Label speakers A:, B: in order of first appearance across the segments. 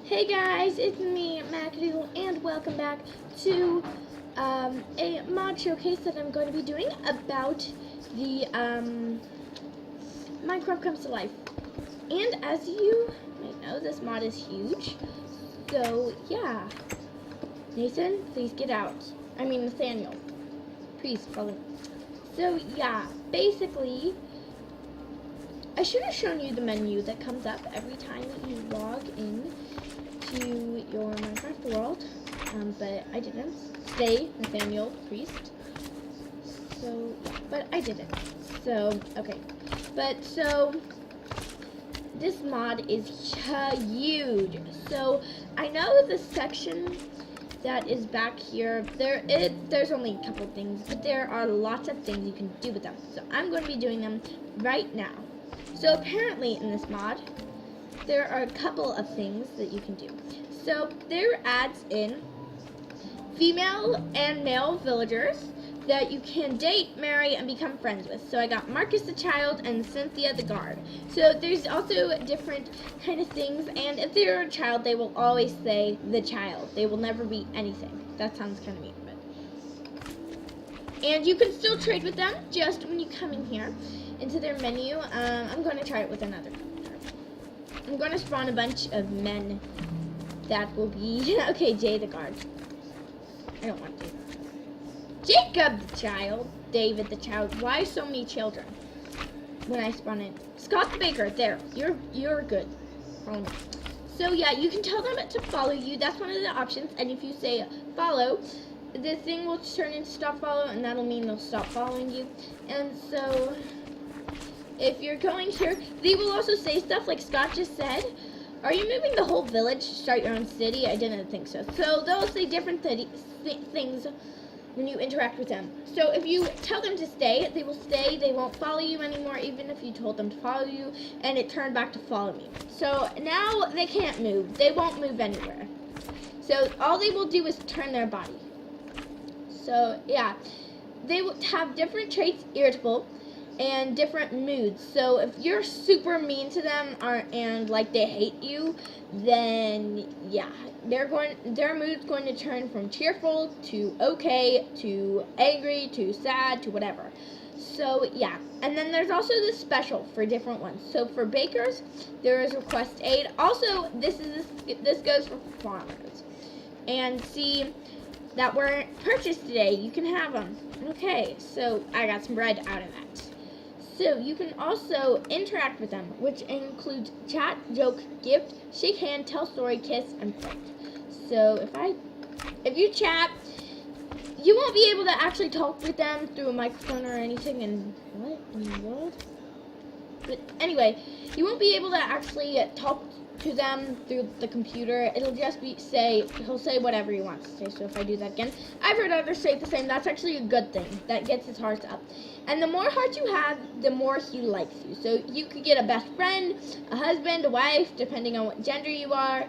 A: Hey guys, it's me, MacDoodle, and welcome back to a mod showcase that I'm going to be doing about the Minecraft Comes to Life. And as you might know, this mod is huge. So yeah, Nathan, please get out. I mean Nathaniel, please follow me. So yeah, basically, I should have shown you the menu that comes up every time that you log in to your Minecraft world, but I didn't. Stay, Nathaniel, priest. So, but I didn't. So, okay. But, so, this mod is huge. So, I know the section that is back here, there's only a couple things, but there are lots of things you can do with them. So, I'm going to be doing them right now. So, apparently in this mod, there are a couple of things that you can do. So there adds in female and male villagers that you can date, marry, and become friends with. So I got Marcus the child and Cynthia the guard. So there's also different kind of things, and if they're a child, they will always say the child. They will never be anything. That sounds kind of mean, but. And you can still trade with them just when you come in here into their menu. I'm going to try it with another. I'm going to spawn a bunch of men that will be... Okay, Jay the guard. I don't want to. Jacob the child. David the child. Why so many children when I spawn in? Scott the baker. There. You're good. Follow me. So, yeah, you can tell them to follow you. That's one of the options. And if you say follow, the thing will turn into stop follow, and that'll mean they'll stop following you. And so... if you're going here, they will also say stuff like Scott just said. Are you moving the whole village to start your own city? I didn't think so. So they'll say different things when you interact with them. So if you tell them to stay, they will stay. They won't follow you anymore, even if you told them to follow you, and it turned back to follow me. So now they can't move. They won't move anywhere. So all they will do is turn their body. So yeah, they will have different traits, irritable, and different moods. So if you're super mean to them and like they hate you, then yeah, their mood's going to turn from cheerful to okay to angry to sad to whatever. So yeah, and then there's also this special for different ones. So for bakers, there is request aid. Also, this goes for farmers. And see that were purchased today, you can have them. Okay, so I got some bread out of that. So you can also interact with them, which includes chat, joke, gift, shake hand, tell story, kiss, and fight. So if you chat, you won't be able to actually talk with them through a microphone or anything. And what in the world? But anyway, you won't be able to actually talk to them through the computer. It'll just he'll say whatever he wants to say. So if I do that again, I've heard others say the same. That's actually a good thing. That gets his hearts up. And the more hearts you have, the more he likes you. So you could get a best friend, a husband, a wife, depending on what gender you are.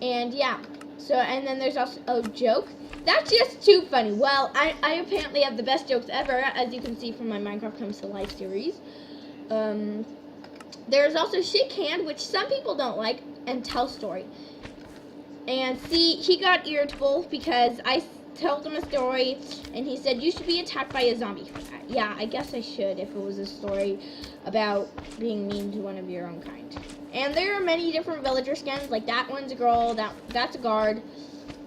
A: And yeah. So, and then there's also a joke. That's just too funny. Well, I apparently have the best jokes ever, as you can see from my Minecraft Comes to Life series. There's also shake hand, which some people don't like, and tell story. And see, he got irritable because I told him a story, and he said, you should be attacked by a zombie for that. Yeah, I guess I should if it was a story about being mean to one of your own kind. And there are many different villager skins, like that one's a girl, that's a guard.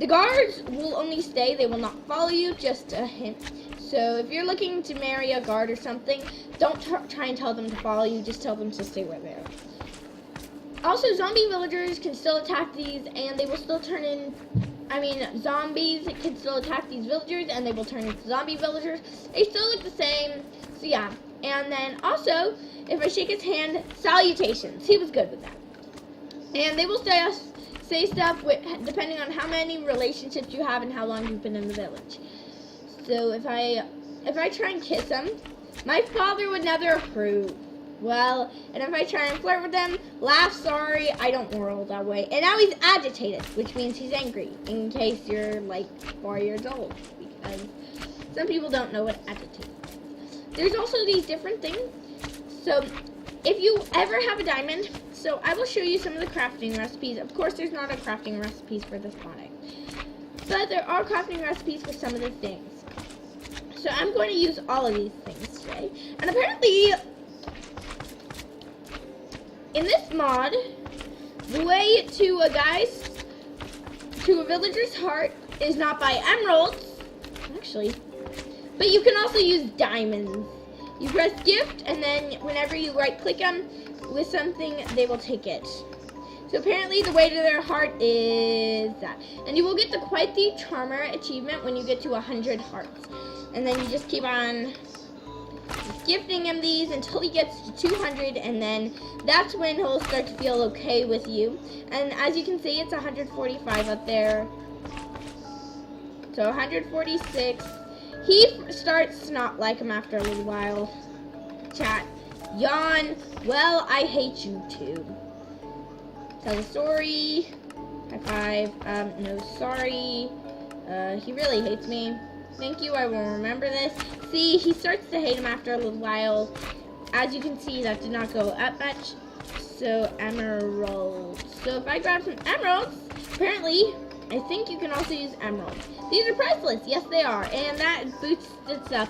A: The guards will only stay, they will not follow you, just a hint. So if you're looking to marry a guard or something, don't try and tell them to follow you, just tell them to stay where they are. Also, zombie villagers can still attack these, and they will still turn in, zombies can still attack these villagers, and they will turn into zombie villagers. They still look the same, so yeah. And then also, if I shake his hand, salutations. He was good with that. And they will say stuff depending on how many relationships you have and how long you've been in the village. So if I try and kiss him, my father would never approve. Well, and if I try and flirt with him, laugh, sorry, I don't roll that way. And now he's agitated, which means he's angry, in case you're like 4 years old, because some people don't know what agitated is. There's also these different things. So if you ever have a diamond, So I will show you some of the crafting recipes. Of course, there's not a crafting recipes for this product, but there are crafting recipes for some of the things. So I'm going to use all of these things today. And apparently, in this mod, the way to a villager's heart is not by emeralds, actually, but you can also use diamonds. You press gift, and then whenever you right-click them with something, they will take it. So apparently the way to their heart is that. And you will get quite the charmer achievement when you get to 100 hearts. And then you just keep on gifting him these until he gets to 200, and then that's when he'll start to feel okay with you. And as you can see, it's 145 up there. So 146. He starts to not like him after a little while. Chat. Yawn. Well, I hate you too. Tell a story. High five. No, sorry. He really hates me. Thank you, I will remember this. See, he starts to hate him after a little while. As you can see, that did not go up much. So, emeralds. So if I grab some emeralds, apparently, I think you can also use emeralds. These are priceless. Yes, they are. And that boosts it up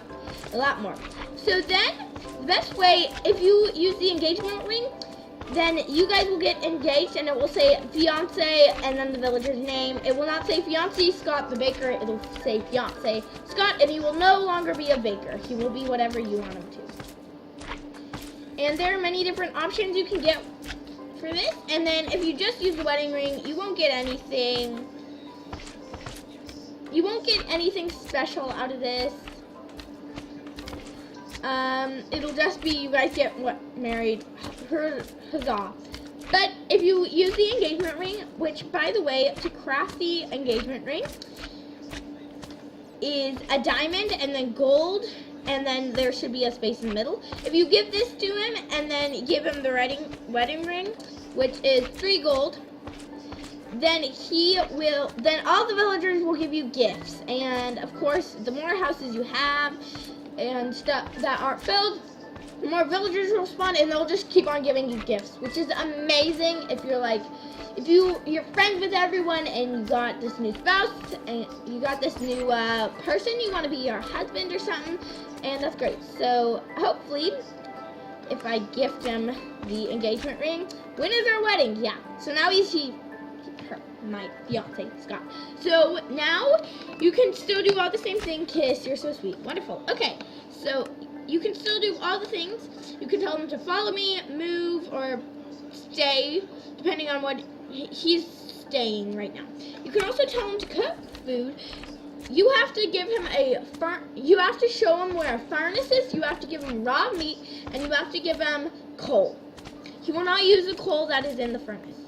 A: a lot more. So then, the best way, if you use the engagement ring, then you guys will get engaged, and it will say fiance and then the villager's name. It will not say fiance Scott the baker. It will say fiance Scott, and he will no longer be a baker. He will be whatever you want him to. And there are many different options you can get for this. And then if you just use the wedding ring, you won't get anything. You won't get anything special out of this. It'll just be you guys get married. Huzzah. But if you use the engagement ring, which by the way, to craft the engagement ring is a diamond and then gold, and then there should be a space in the middle. If you give this to him and then give him the wedding ring, which is 3 gold, then then all the villagers will give you gifts. And of course, the more houses you have and stuff that aren't filled, the more villagers will spawn, and they'll just keep on giving you gifts, which is amazing. If you're friends with everyone and you got this new spouse and you got this new person, you want to be your husband or something, and that's great. So hopefully, if I gift him the engagement ring, when is our wedding? Yeah. So now my fiance Scott. So now you can still do all the same thing. Kiss. You're so sweet. Wonderful. Okay. So you can still do all the things. You can tell him to follow me, move, or stay, depending on what he's staying right now. You can also tell him to cook food. You have to give him you have to show him where a furnace is. You have to give him raw meat, and you have to give him coal. He will not use the coal that is in the furnace.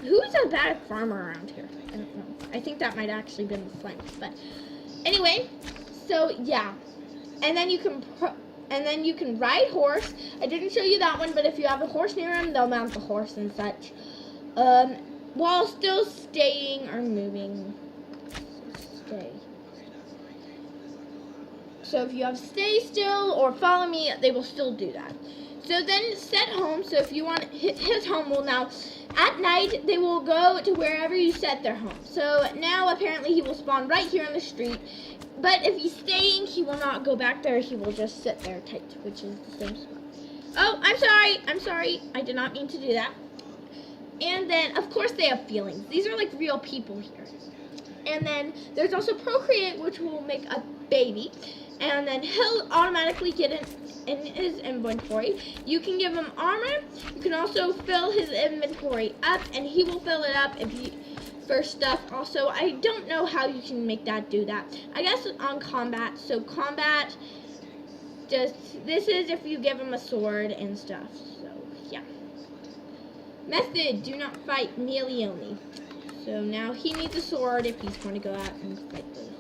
A: Who is a bad farmer around here? I don't know. I think that might actually be the Slimes. But anyway, so yeah. And then you can ride horse. I didn't show you that one, but if you have a horse near him, they'll mount the horse and such. While still staying or moving. Stay. So if you have stay still or follow me, they will still do that. So then set home. So if you want, his home will now, at night, they will go to wherever you set their home. So now apparently he will spawn right here on the street. But if he's staying, he will not go back there. He will just sit there tight, which is the same spot. Oh, I'm sorry. I did not mean to do that. And then, of course, they have feelings. These are like real people here. And then there's also Procreate, which will make a baby. And then he'll automatically get in his inventory. You can give him armor. You can also fill his inventory up, and he will fill it up for stuff. Also, I don't know how you can make that do that. I guess on combat. So combat, this is if you give him a sword and stuff. So yeah. Method: do not fight melee only. So now he needs a sword if he's going to go out and fight those.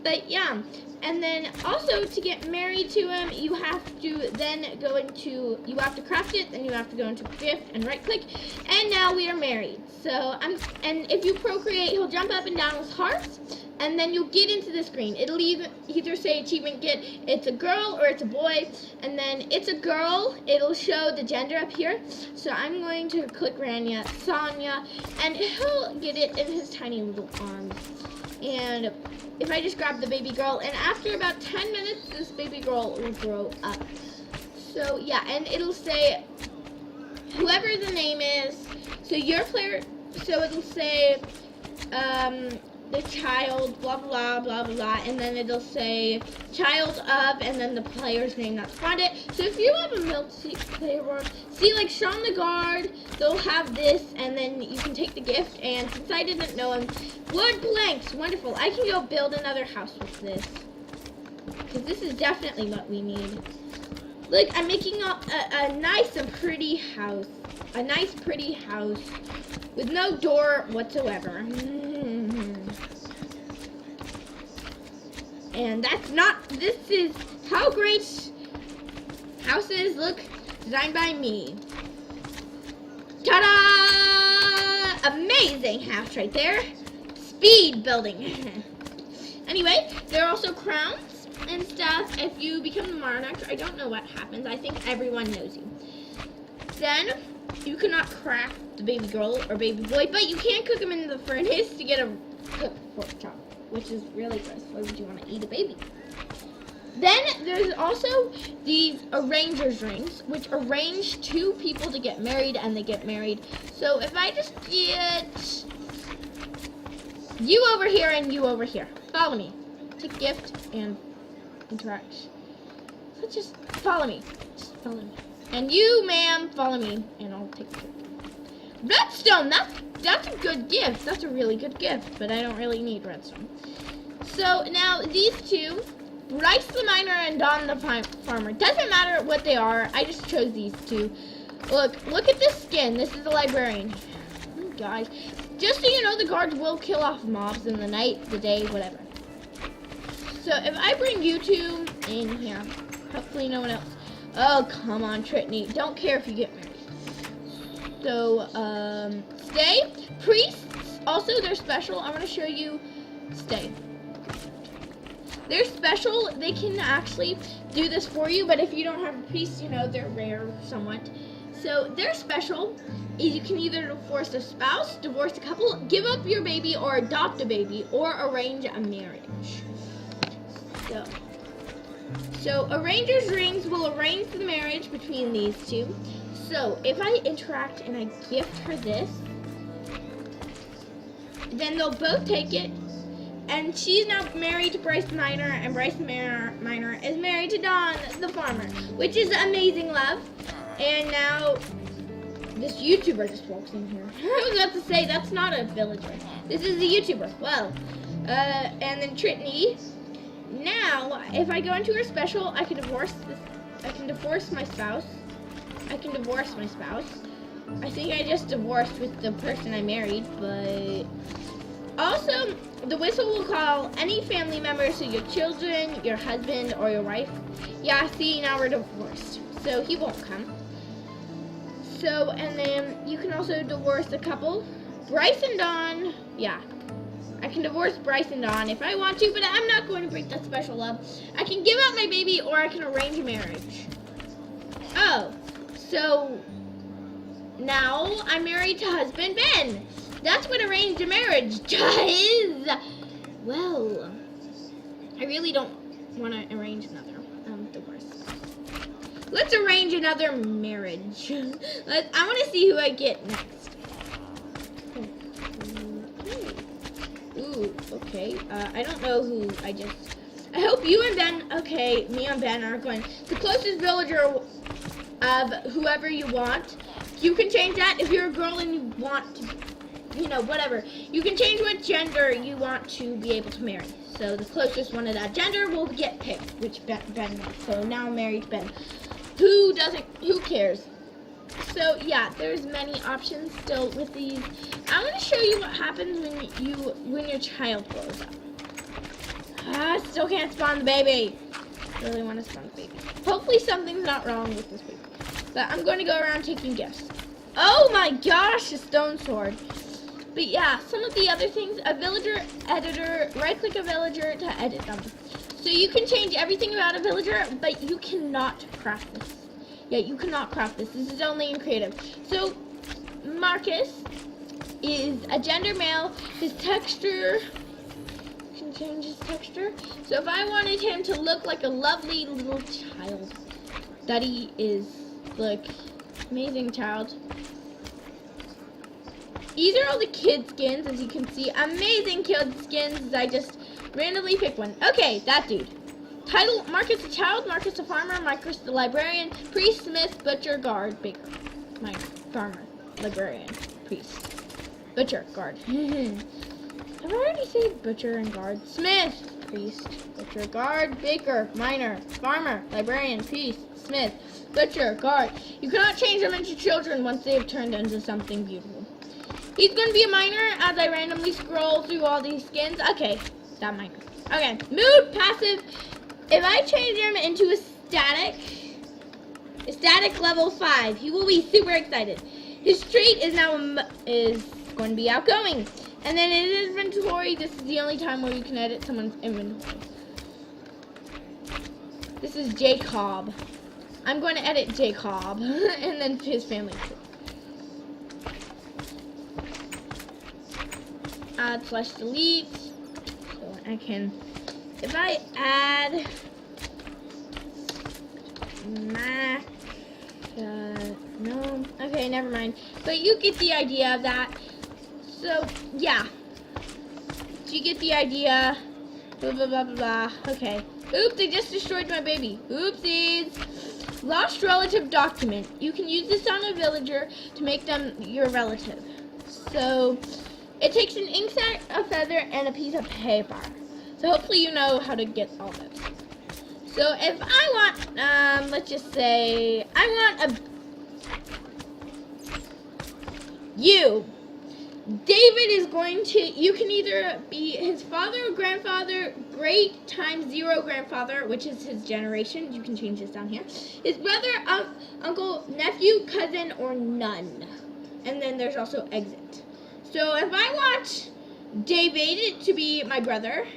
A: But yeah, and then also to get married to him, you have to then go into, you have to craft it, then you have to go into gift and right click, and now we are married. So and if you procreate, he'll jump up and down with hearts. and then you'll get into the screen. It'll either say achievement get, it's a girl or it's a boy, and then it's a girl, it'll show the gender up here. So I'm going to click Rania, Sonia, and he'll get it in his tiny little arms. And if I just grab the baby girl, and after about 10 minutes, this baby girl will grow up. So yeah, and it'll say whoever the name is, so your player, so it'll say the child, blah, blah, blah, blah, blah, and then it'll say child of, and then the player's name that spawned it. So if you have a multiplayer world, see like Sean the Guard, they'll have this, and then you can take the gift, and since I didn't know him, wood planks, wonderful. I can go build another house with this, because this is definitely what we need. Look, I'm making a nice and pretty house. A nice, pretty house with no door whatsoever. And that's not, this is how great houses look designed by me. Ta-da! Amazing house right there. Speed building. Anyway, there are also crowns and stuff. If you become the monarch, I don't know what happens. I think everyone knows you. Then you cannot craft the baby girl or baby boy, but you can cook them in the furnace to get a cooked pork chop, which is really gross. Why would you want to eat a baby? Then there's also these arranger's rings, which arrange two people to get married, and they get married. So if I just get you over here and you over here, follow me. Take gift and interact. So just follow me. Just follow me. And you, ma'am, follow me, and I'll take the gift. Redstone, that's a good gift. That's a really good gift, but I don't really need redstone. So now these two, Bryce the Miner and Don the Farmer. Doesn't matter what they are. I just chose these two. Look at this skin. This is the librarian. Oh, guys, just so you know, the guards will kill off mobs in the night, the day, whatever. So if I bring you two in here, hopefully no one else. Oh, come on, Tritney. Don't care if you get married. So, stay. Priests, also, they're special. I want to show you. Stay. They're special. They can actually do this for you, but if you don't have a priest, you know, they're rare somewhat. So, they're special. You can either divorce a spouse, divorce a couple, give up your baby, or adopt a baby, or arrange a marriage. So arranger's rings will arrange the marriage between these two. So if I interact and I gift her this, then they'll both take it. And she's now married to Bryce the Miner, and Bryce the Miner is married to Don the Farmer, which is amazing love. And now this YouTuber just walks in here. I was about to say, that's not a villager. This is a YouTuber. Well, and then Tritney. Now, if I go into her special, I can divorce this. I can divorce my spouse. I can divorce my spouse. I think I just divorced with the person I married, but also the whistle will call any family members, so your children, your husband, or your wife. Yeah, see, now we're divorced, so he won't come. So, and then you can also divorce a couple. Bryce and Don, yeah. I can divorce Bryce and Don if I want to, but I'm not going to break that special love. I can give up my baby, or I can arrange a marriage. Oh, so now I'm married to husband Ben. That's what arranged a marriage does. Well, I really don't want to arrange another divorce. Let's arrange another marriage. I want to see who I get next. Ooh, okay. I don't know who I hope you and Ben, okay, me and Ben are going. The closest villager of whoever you want. You can change that if you're a girl and you want to, you know, whatever. You can change what gender you want to be able to marry. So the closest one of that gender will get picked, which Ben wants. So now I'm married to Ben. Who cares? So yeah, there's many options still with these. I'm gonna show you what happens when your child grows up. I still can't spawn the baby. Really want to spawn the baby. Hopefully something's not wrong with this baby. But I'm going to go around taking gifts. Oh my gosh, a stone sword. But yeah, some of the other things, a villager editor, right-click a villager to edit them. So you can change everything about a villager, but you cannot craft this. Yeah, you cannot craft this. This is only in creative. So Marcus is a gender male. His texture, can change his texture. So if I wanted him to look like a lovely little child, that he is, like, amazing child. These are all the kid skins, as you can see. Amazing kid skins. I just randomly picked one. Okay, that dude. Title, Marcus the child, Marcus the farmer, Marcus the librarian, priest, smith, butcher, guard, baker. Miner, farmer, librarian, priest, butcher, guard. Have I already said butcher and guard? Smith, priest, butcher, guard, baker, miner, farmer, librarian, priest, smith, butcher, guard. You cannot change them into children once they have turned into something beautiful. He's going to be a miner as I randomly scroll through all these skins. Okay, that miner. Okay, mood, passive. If I change him into a static level 5, he will be super excited. His trait is now going to be outgoing. And then in his inventory, this is the only time where you can edit someone's inventory. This is Jacob. I'm going to edit Jacob and then his family tree. Add/delete. So I can, if I add no, okay, never mind. But you get the idea of that. So yeah, you get the idea. Blah blah blah blah blah. Okay. Oops, I just destroyed my baby. Oopsies. Lost relative document. You can use this on a villager to make them your relative. So it takes an ink sac, a feather, and a piece of paper. So hopefully you know how to get all those. So if I want, let's just say, I want you. David is going to, you can either be his father or grandfather, great times 0 grandfather, which is his generation. You can change this down here. His brother, uncle, nephew, cousin, or none. And then there's also exit. So if I want David to be my brother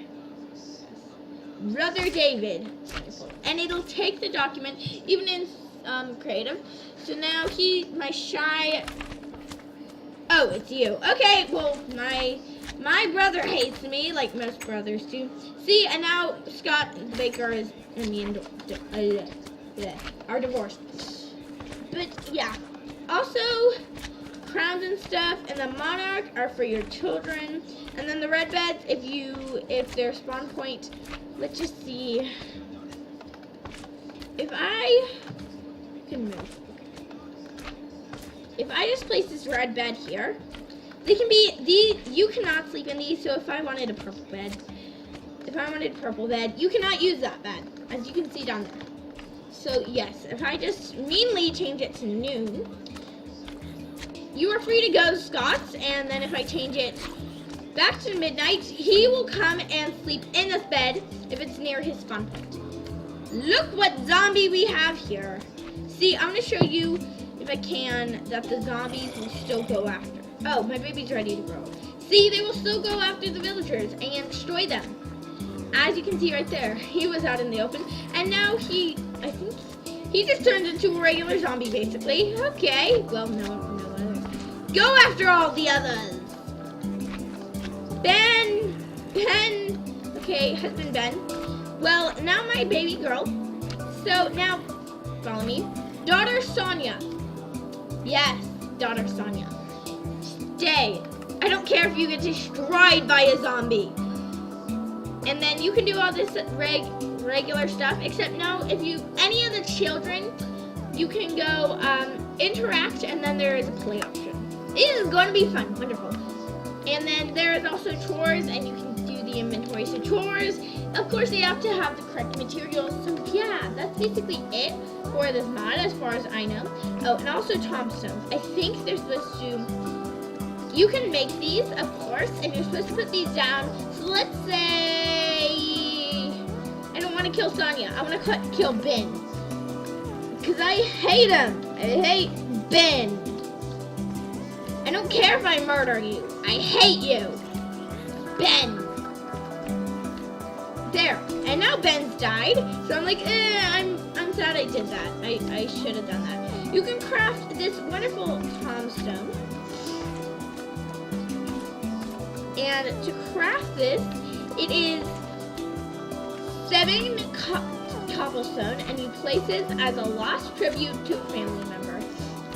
A: David, and it'll take the document, even in creative. So now my shy, oh, it's you. Okay, well, my brother hates me, like most brothers do. See, and now Scott the baker is are divorced. But yeah, also crowns and stuff, and the monarch are for your children, and then the red beds, if their spawn point, let's just see, if I can move, if I just place this red bed here, they can be, you cannot sleep in these, so if I wanted a purple bed, you cannot use that bed, as you can see down there. So yes, if I just meanly change it to noon, you are free to go, Scots, and then if I change it back to midnight, he will come and sleep in this bed if it's near his spawn point. Look what zombie we have here. See, I'm going to show you, if I can, that the zombies will still go after. Oh, my baby's ready to grow. See, they will still go after the villagers and destroy them. As you can see right there, he was out in the open, and now I think he just turned into a regular zombie, basically. Okay, well, no others. Go after all the others. Ben, okay, husband Ben. Well, now my baby girl. So now, follow me. Daughter Sonia. Yes, daughter Sonia. Stay. I don't care if you get destroyed by a zombie. And then you can do all this regular stuff, except now if any of the children, you can go interact, and then there is a play option. This is going to be fun, wonderful. And then there is also chores, and you can do the inventory. So chores, of course, they have to have the correct materials. So yeah, that's basically it for this mod, as far as I know. Oh, and also tombstones. I think they're supposed to, you can make these, of course, and you're supposed to put these down. So let's say, I don't want to kill Sonia. I want to kill Ben. Because I hate him. I hate Ben. I don't care if I murder you. I hate you. Ben. There. And now Ben's died. So I'm like, I'm sad I did that. I should have done that. You can craft this wonderful tombstone. And to craft this, it is 7 cobblestone, and you place it as a lost tribute to a family member.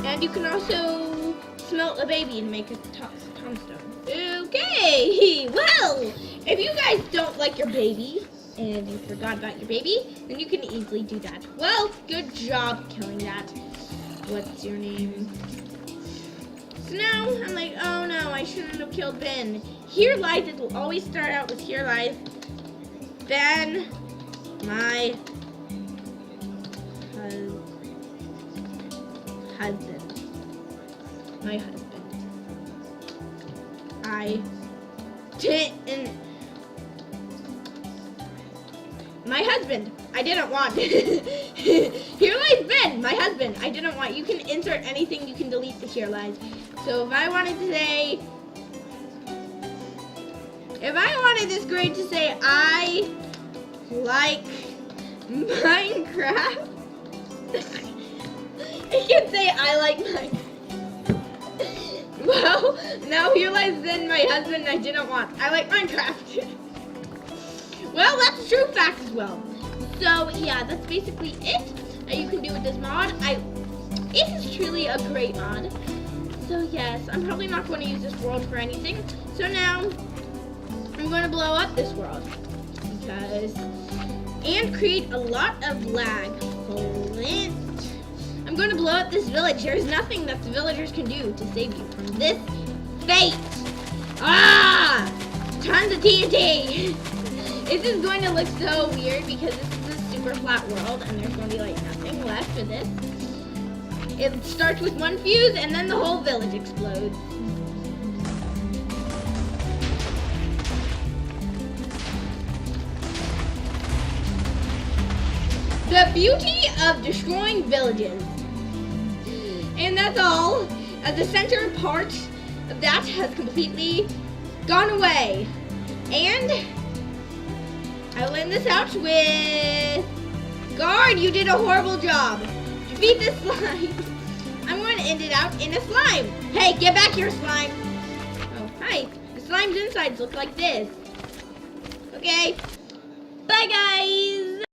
A: And you can also smelt a baby and make a tombstone. Okay, well, if you guys don't like your baby, and you forgot about your baby, then you can easily do that. Well, good job killing that. What's your name? So now, I'm like, oh no, I shouldn't have killed Ben. Here lies, it will always start out with here lies Ben, my husband. My husband. I didn't. My husband. I didn't want. Here lies Ben, my husband. I didn't want. You can insert anything. You can delete the here lies. So if I wanted to say, if I wanted this grade to say I like Minecraft, it can say I like Minecraft. Well, now here lies then my husband I didn't want. I like Minecraft. Well, that's a true fact as well. So yeah, that's basically it that you can do with this mod. It is truly a great mod. So yes, I'm probably not going to use this world for anything. So now I'm going to blow up this world and create a lot of lag. Flint. I'm going to blow up this village. There's nothing that the villagers can do to save you from this fate. Ah! Tons of TNT. This is going to look so weird because this is a super flat world and there's going to be like nothing left for this. It starts with one fuse and then the whole village explodes. The beauty of destroying villages. And that's all. The center part of that has completely gone away. And I will end this out with, guard, you did a horrible job. Defeat this slime. I'm going to end it out in a slime. Hey, get back here, slime. Oh, hi. The slime's insides look like this. Okay. Bye, guys.